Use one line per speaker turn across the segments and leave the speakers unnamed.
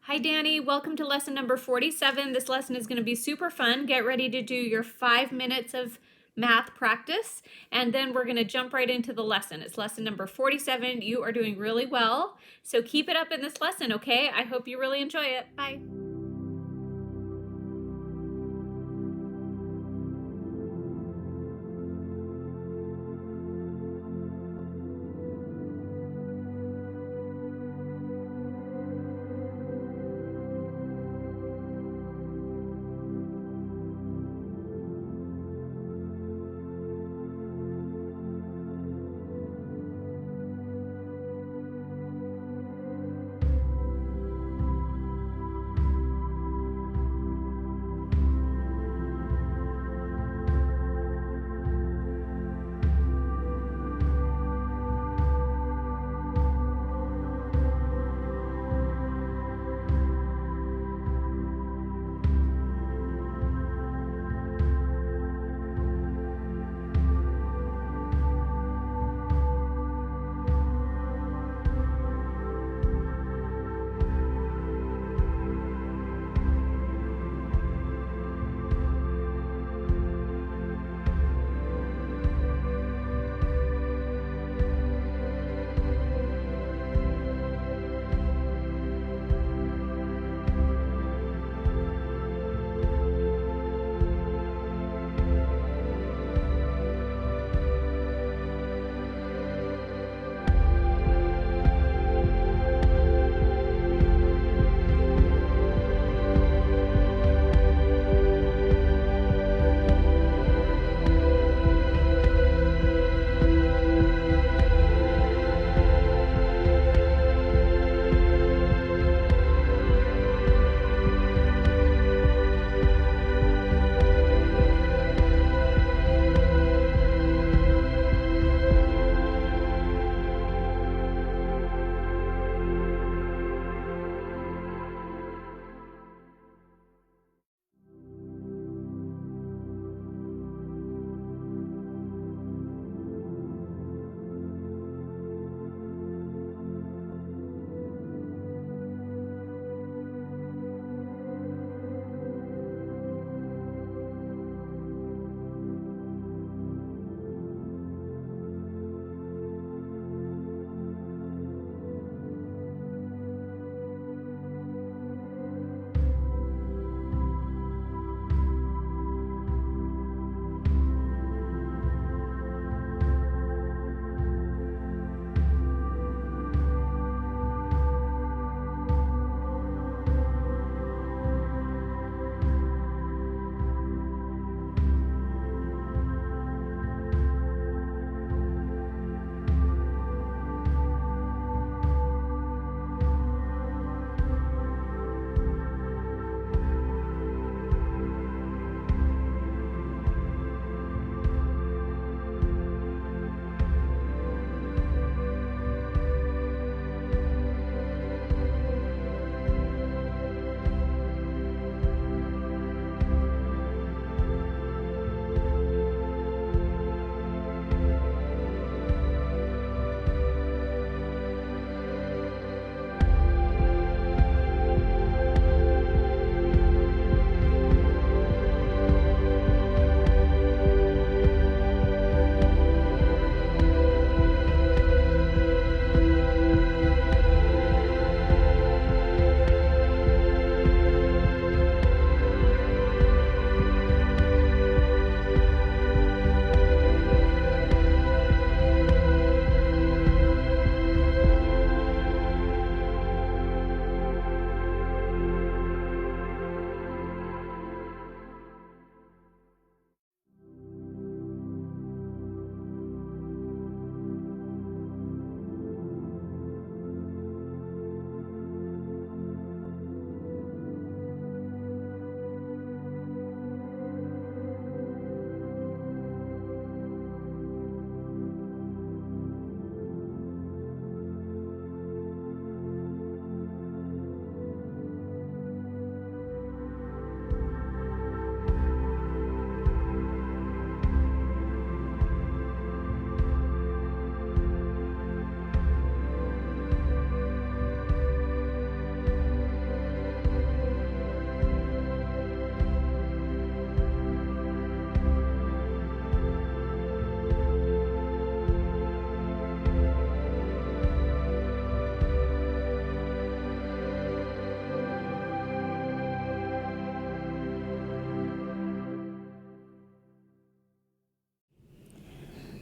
Hi, Danny. Welcome to lesson number 47. This lesson is going to be super fun. Get ready to do your 5 minutes of math practice, and then we're going to jump right into the lesson. It's lesson number 47. You are doing really well, so keep it up in this lesson, okay? I hope you really enjoy it. Bye.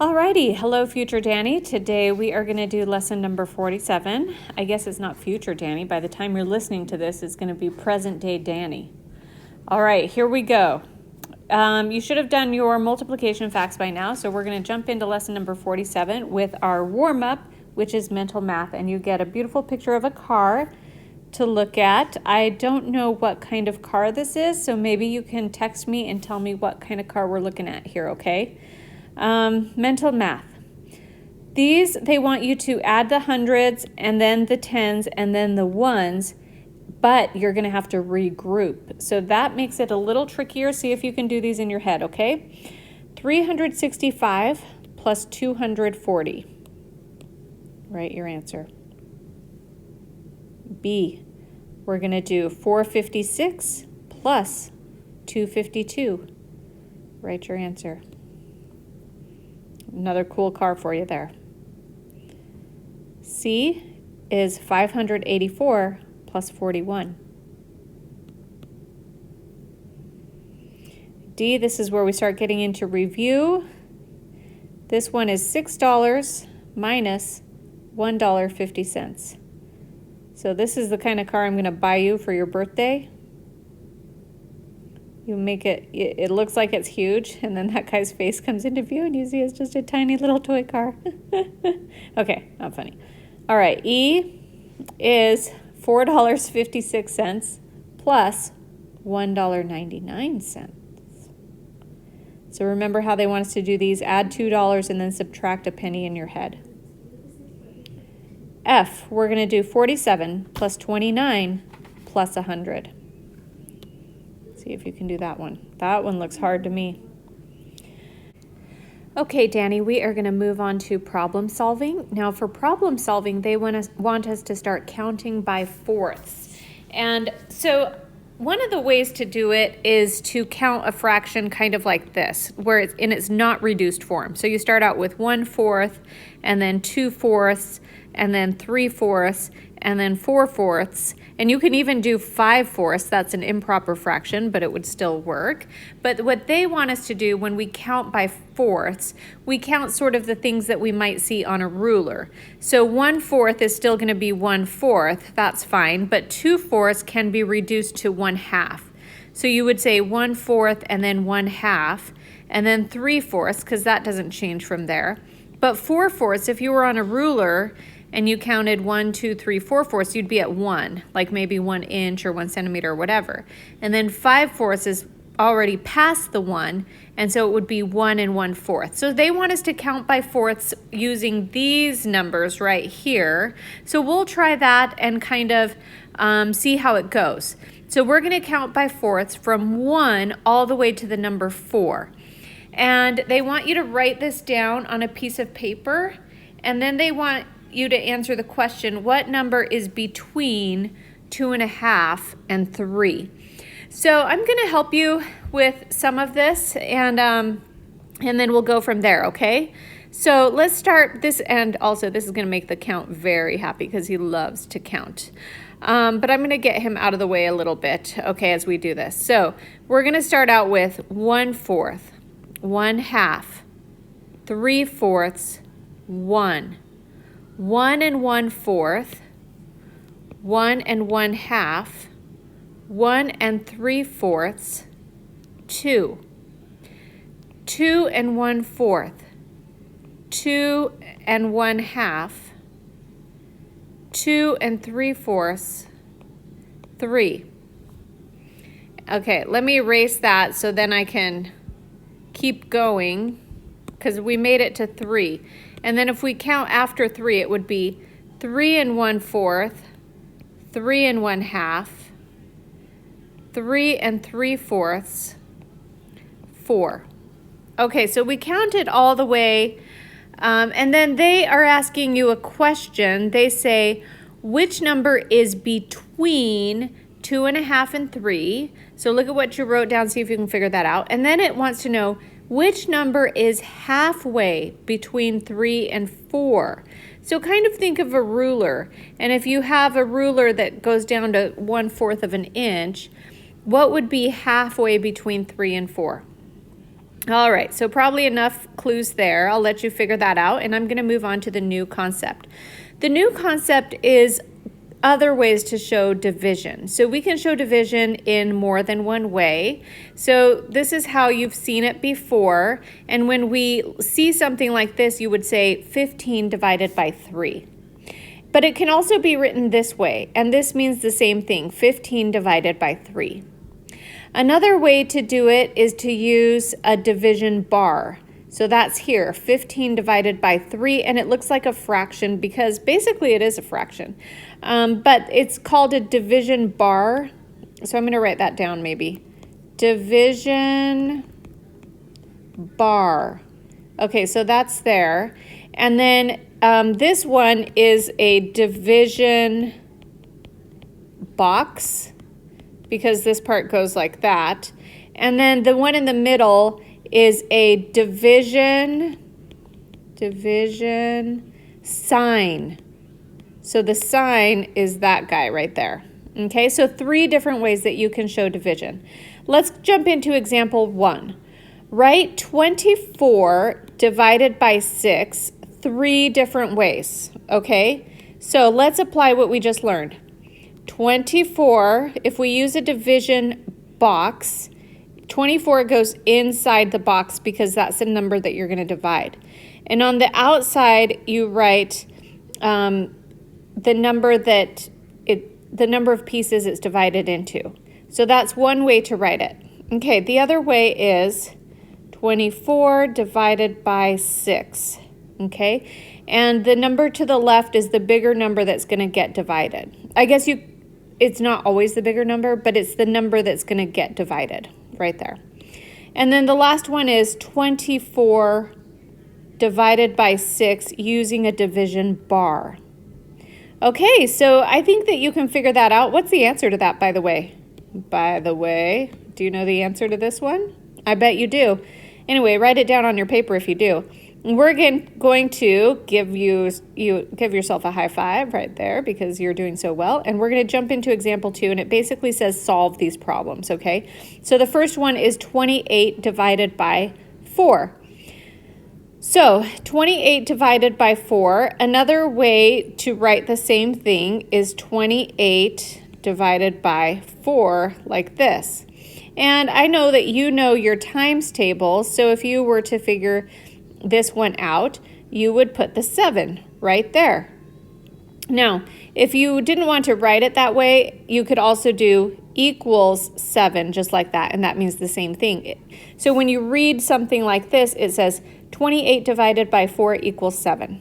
Alrighty, hello future Danny. Today we are going to do lesson number 47. I guess it's not future Danny. By the time you're listening to this, it's going to be present day Danny. All right, here we go. You should have done your multiplication facts by now, so we're going to jump into lesson number 47 with our warm-up, which is mental math, and you get a beautiful picture of a car to look at. I don't know what kind of car this is, so maybe you can text me and tell me what kind of car we're looking at here, okay? Mental math. These, they want you to add the hundreds and then the tens and then the ones, but you're going to have to regroup. So that makes it a little trickier. See if you can do these in your head, okay? 365 plus 240. Write your answer. B, we're going to do 456 plus 252. Write your answer. Another cool car for you there. C is 584 plus 41. D, this is where we start getting into review. This one is $6 minus $1.50. So this is the kind of car I'm going to buy you for your birthday. You make it looks like it's huge, and then that guy's face comes into view and you see it's just a tiny little toy car. Okay, not funny. All right, E is $4.56 plus $1.99. So remember how they want us to do these. Add $2 and then subtract a penny in your head. F, we're going to do 47 plus 29 plus 100. See if you can do that one. That one looks hard to me. Okay, Danny, we are going to move on to problem solving. Now for problem solving, they want us to start counting by fourths. And so one of the ways to do it is to count a fraction kind of like this, where it's in its not reduced form. So you start out with 1/4, and then 2/4, and then 3/4, and then 4/4, and you can even do 5/4. That's an improper fraction, but it would still work. But what they want us to do when we count by fourths, we count sort of the things that we might see on a ruler. So 1/4 is still going to be 1/4, that's fine, but 2/4 can be reduced to 1/2. So you would say 1/4 and then 1/2, and then 3/4, because that doesn't change from there. But 4/4, if you were on a ruler and you counted 1, 2, 3, 4/4, you'd be at 1, like maybe 1 inch or 1 centimeter or whatever. And then 5/4 is already past the 1, and so it would be 1 and 1/4. So they want us to count by fourths using these numbers right here. So we'll try that and kind of see how it goes. So we're going to count by fourths from 1 all the way to the number 4. And they want you to write this down on a piece of paper, and then they want you to answer the question, what number is between 2.5 and 3? So I'm going to help you with some of this, and then we'll go from there, okay? So let's start this, and also this is going to make the count very happy because he loves to count. But I'm going to get him out of the way a little bit, okay, as we do this. So we're going to start out with 1/4, 1/2, 3/4, 1. 1 and 1/4, 1 and 1/2, 1 and 3/4, 2. 2 and 1/4, 2 and 1/2, 2 and 3/4, 3. Okay, let me erase that so then I can keep going, because we made it to 3. And then if we count after 3, it would be 3 and 1/4, 3 and 1/2, 3 and 3/4, 4. Okay, so we counted all the way, and then they are asking you a question. They say, which number is between 2.5 and 3? So look at what you wrote down, see if you can figure that out. And then it wants to know, which number is halfway between 3 and 4? So kind of think of a ruler. And if you have a ruler that goes down to 1/4 of an inch, what would be halfway between 3 and 4? All right, so probably enough clues there. I'll let you figure that out, and I'm going to move on to the new concept. The new concept is other ways to show division. So we can show division in more than one way. So this is how you've seen it before. And when we see something like this, you would say 15 divided by 3. But it can also be written this way, and this means the same thing, 15 divided by 3. Another way to do it is to use a division bar. So that's here, 15 divided by 3, and it looks like a fraction because basically it is a fraction. But it's called a division bar. So I'm going to write that down maybe. Division bar. Okay, so that's there. And then this one is a division box because this part goes like that. And then the one in the middle is a division sign. So the sign is that guy right there. Okay, so 3 different ways that you can show division. Let's jump into example 1. Write 24 divided by 6 3 different ways. Okay, so let's apply what we just learned. 24, if we use a division box, 24 goes inside the box because that's the number that you're going to divide. And on the outside, you write the number of pieces it's divided into. So that's one way to write it. Okay, the other way is 24 divided by 6. Okay, and the number to the left is the bigger number that's going to get divided. I guess it's not always the bigger number, but it's the number that's going to get divided right there. And then the last one is 24 divided by 6 using a division bar. Okay, so I think that you can figure that out. What's the answer to that, by the way? By the way, do you know the answer to this one? I bet you do. Anyway, write it down on your paper if you do. We're again going to give yourself a high five right there because you're doing so well. And we're going to jump into example 2, and it basically says solve these problems, okay? So the first one is 28 divided by 4. So 28 divided by 4, another way to write the same thing is 28 divided by 4 like this. And I know that you know your times table, so if you were to figure this one out, you would put the 7 right there. Now, if you didn't want to write it that way, you could also do equals 7 just like that, and that means the same thing. So when you read something like this, it says 28 divided by 4 equals 7.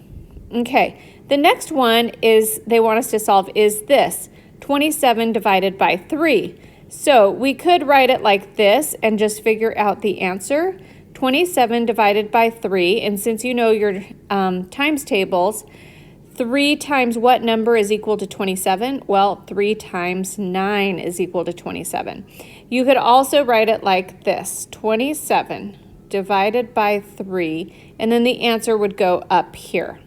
Okay, the next one is they want us to solve is this, 27 divided by 3. So we could write it like this and just figure out the answer. 27 divided by 3, and since you know your times tables, 3 times what number is equal to 27? Well, 3 times 9 is equal to 27. You could also write it like this, 27 divided by 3, and then the answer would go up here.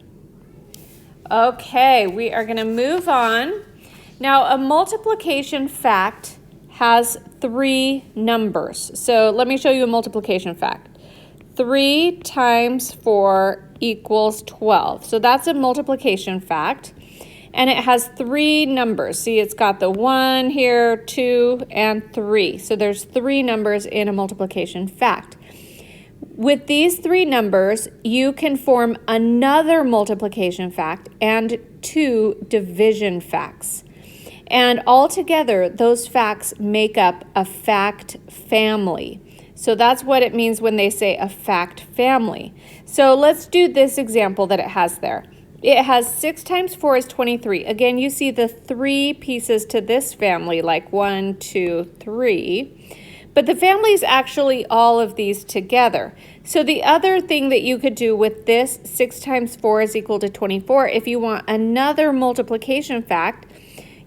Okay, we are going to move on. Now, a multiplication fact has 3 numbers. So let me show you a multiplication fact. 3 times 4 equals 12. So that's a multiplication fact. And it has 3 numbers. See, it's got the 1 here, 2, and 3. So there's 3 numbers in a multiplication fact. With these 3 numbers, you can form another multiplication fact and 2 division facts. And altogether, those facts make up a fact family. So that's what it means when they say a fact family. So let's do this example that it has there. It has 6 times 4 is 23. Again, you see the 3 pieces to this family, like 1, 2, 3. But the family is actually all of these together. So the other thing that you could do with this, 6 times 4 is equal to 24, if you want another multiplication fact,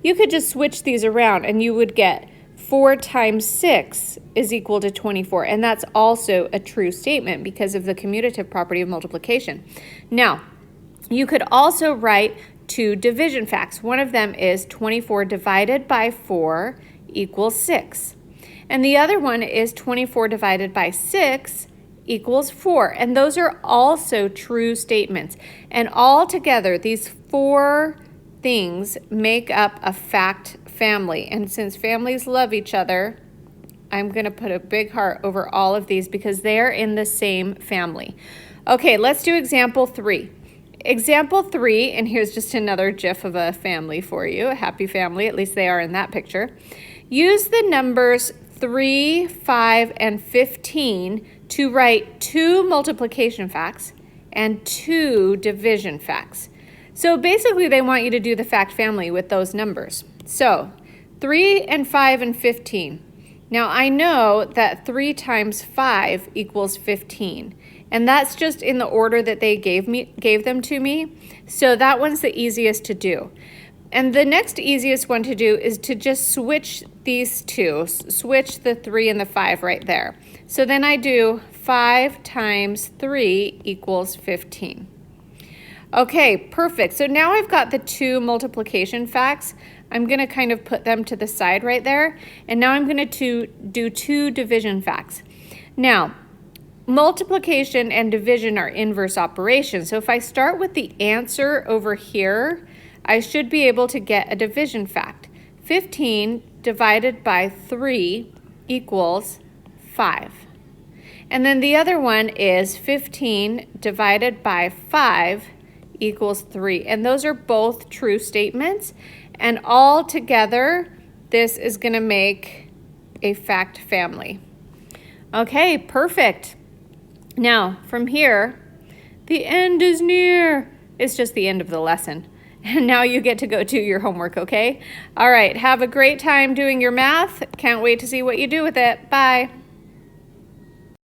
you could just switch these around and you would get 4 times 6 is equal to 24. And that's also a true statement because of the commutative property of multiplication. Now, you could also write 2 division facts. One of them is 24 divided by 4 equals 6. And the other one is 24 divided by 6 equals 4. And those are also true statements. And all together, these 4 things make up a fact family. And since families love each other, I'm going to put a big heart over all of these because they're in the same family. Okay, let's do example 3. Example 3, and here's just another GIF of a family for you, a happy family, at least they are in that picture. Use the numbers 3, 5, and 15 to write 2 multiplication facts and 2 division facts. So basically they want you to do the fact family with those numbers. So 3 and 5 and 15. Now I know that 3 times 5 equals 15. And that's just in the order that they gave them to me. So that one's the easiest to do. And the next easiest one to do is to just switch these two, switch the 3 and the 5 right there. So then I do 5 times 3 equals 15. Okay, perfect. So now I've got the 2 multiplication facts. I'm going to kind of put them to the side right there. And now I'm going to do 2 division facts. Now, multiplication and division are inverse operations. So if I start with the answer over here, I should be able to get a division fact. 15 divided by 3 equals 5. And then the other one is 15 divided by 5 equals 3. And those are both true statements. And all together, this is going to make a fact family. Okay, perfect. Now, from here, the end is near. It's just the end of the lesson. And now you get to go do your homework, okay? All right, have a great time doing your math. Can't wait to see what you do with it. Bye.